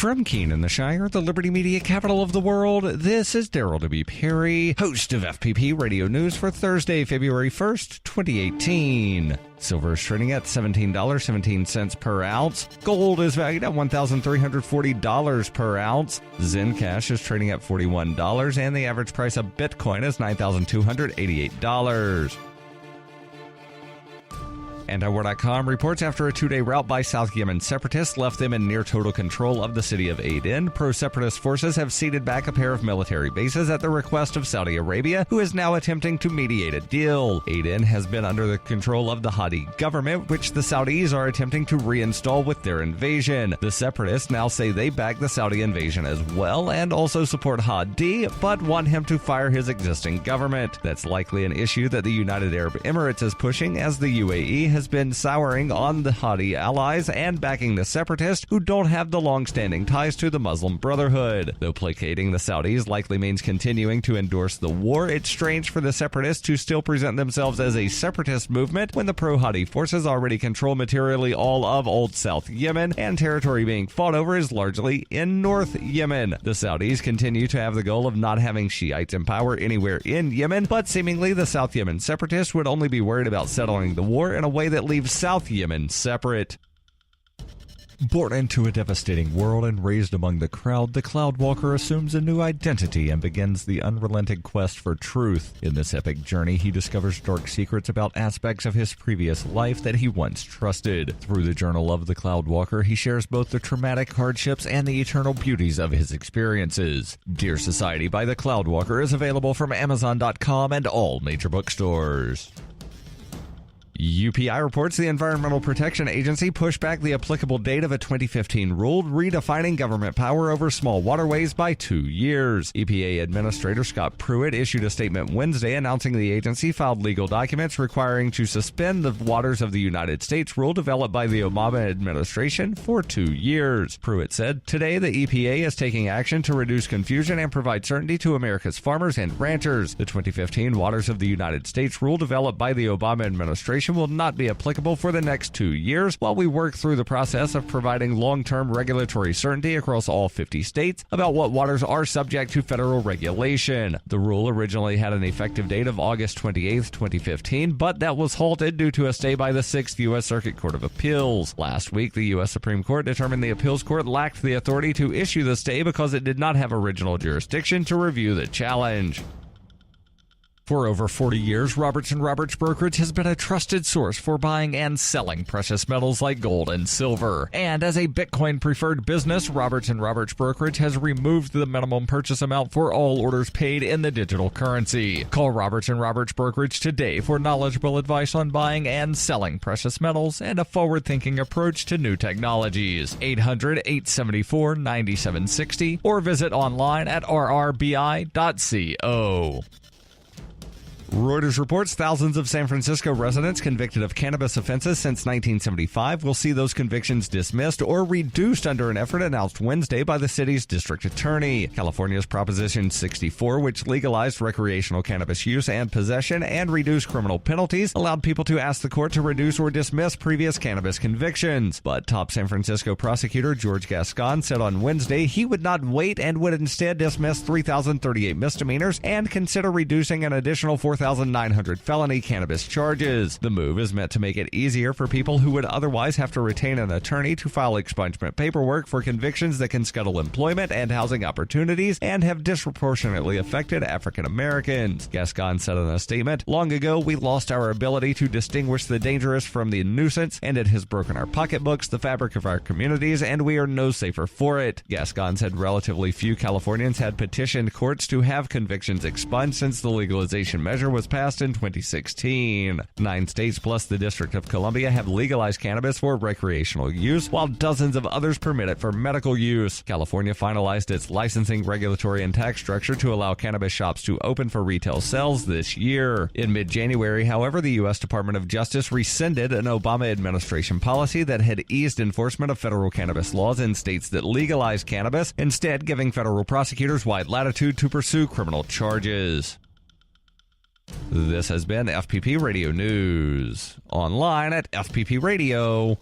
From Keene in the Shire, the Liberty Media capital of the world, this is Daryl W. Perry, host of FPP Radio News for Thursday, February 1st, 2018. Silver is trading at $17.17 per ounce. Gold is valued at $1,340 per ounce. Zencash is trading at $41, and the average price of Bitcoin is $9,288. Antiwar.com reports after a two-day rout by South Yemen separatists left them in near total control of the city of Aden, pro-separatist forces have ceded back a pair of military bases at the request of Saudi Arabia, who is now attempting to mediate a deal. Aden has been under the control of the Hadi government, which the Saudis are attempting to reinstall with their invasion. The separatists now say they back the Saudi invasion as well and also support Hadi, but want him to fire his existing government. That's likely an issue that the United Arab Emirates is pushing, as the UAE has been souring on the Hadi allies and backing the separatists who don't have the long-standing ties to the Muslim Brotherhood. Though placating the Saudis likely means continuing to endorse the war, it's strange for the separatists to still present themselves as a separatist movement when the pro-Hadi forces already control materially all of Old South Yemen, and territory being fought over is largely in North Yemen. The Saudis continue to have the goal of not having Shiites in power anywhere in Yemen, but seemingly the South Yemen separatists would only be worried about settling the war in a way that leaves South Yemen separate. Born into a devastating world and raised among the crowd, the Cloudwalker assumes a new identity and begins the unrelenting quest for truth. In this epic journey, he discovers dark secrets about aspects of his previous life that he once trusted. Through the journal of the Cloudwalker, he shares both the traumatic hardships and the eternal beauties of his experiences. Dear Society by the Cloudwalker is available from Amazon.com and all major bookstores. UPI reports the Environmental Protection Agency pushed back the applicable date of a 2015 rule redefining government power over small waterways by 2 years. EPA Administrator Scott Pruitt issued a statement Wednesday announcing the agency filed legal documents requiring to suspend the Waters of the United States rule developed by the Obama administration for 2 years. Pruitt said, "Today the EPA is taking action to reduce confusion and provide certainty to America's farmers and ranchers. The 2015 Waters of the United States rule developed by the Obama administration will not be applicable for the next 2 years while we work through the process of providing long-term regulatory certainty across all 50 states about what waters are subject to federal regulation." The rule originally had an effective date of August 28, 2015, but that was halted due to a stay by the 6th U.S. Circuit Court of Appeals. Last week, the U.S. Supreme Court determined the appeals court lacked the authority to issue the stay because it did not have original jurisdiction to review the challenge. For over 40 years, Roberts & Roberts Brokerage has been a trusted source for buying and selling precious metals like gold and silver. And as a Bitcoin-preferred business, Roberts & Roberts Brokerage has removed the minimum purchase amount for all orders paid in the digital currency. Call Roberts & Roberts Brokerage today for knowledgeable advice on buying and selling precious metals and a forward-thinking approach to new technologies. 800-874-9760 or visit online at rrbi.co. Reuters reports thousands of San Francisco residents convicted of cannabis offenses since 1975 will see those convictions dismissed or reduced under an effort announced Wednesday by the city's district attorney. California's Proposition 64, which legalized recreational cannabis use and possession and reduced criminal penalties, allowed people to ask the court to reduce or dismiss previous cannabis convictions. But top San Francisco prosecutor George Gascon said on Wednesday he would not wait and would instead dismiss 3,038 misdemeanors and consider reducing an additional 4,900 felony cannabis charges. The move is meant to make it easier for people who would otherwise have to retain an attorney to file expungement paperwork for convictions that can scuttle employment and housing opportunities and have disproportionately affected African Americans. Gascon said in a statement, "Long ago, we lost our ability to distinguish the dangerous from the nuisance, and it has broken our pocketbooks, the fabric of our communities, and we are no safer for it." Gascon said relatively few Californians had petitioned courts to have convictions expunged since the legalization measure was passed in 2016. 9 states plus the District of Columbia have legalized cannabis for recreational use, while dozens of others permit it for medical use. California finalized its licensing, regulatory, and tax structure to allow cannabis shops to open for retail sales this year. In mid-January, however, the U.S. Department of Justice rescinded an Obama administration policy that had eased enforcement of federal cannabis laws in states that legalized cannabis, instead giving federal prosecutors wide latitude to pursue criminal charges. This has been FPP Radio News, online at fppradio.com.